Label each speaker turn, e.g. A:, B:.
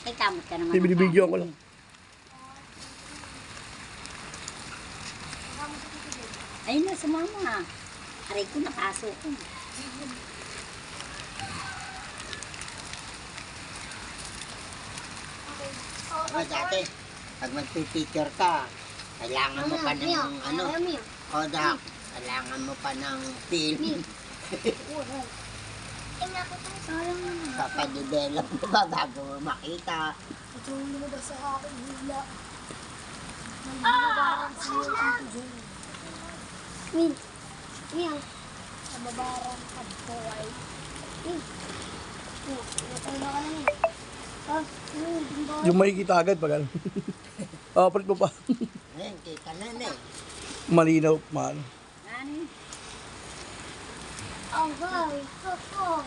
A: Ay, kamot ka naman.
B: Binibidyo ko lang.
A: Ayun na, sumama. Aray ko, nakasok ko.
C: O dati, pag magpipicture ka, kailangan mo pa ng ano, Kodak, kailangan mo pa ng film. Papadevelop mo ba bago mo makita?
D: Ito yung lumabas sa akin, hula. Nababarang sa iyo ang tujong. Min, nababarang kadto ay. Min, natay na ka na min.
B: Yung makikita agad pag ano. Palit mo pa.
C: Ayun, kita na na eh.
B: Malinaw, man.
A: Ano?
D: Ang gawin ko.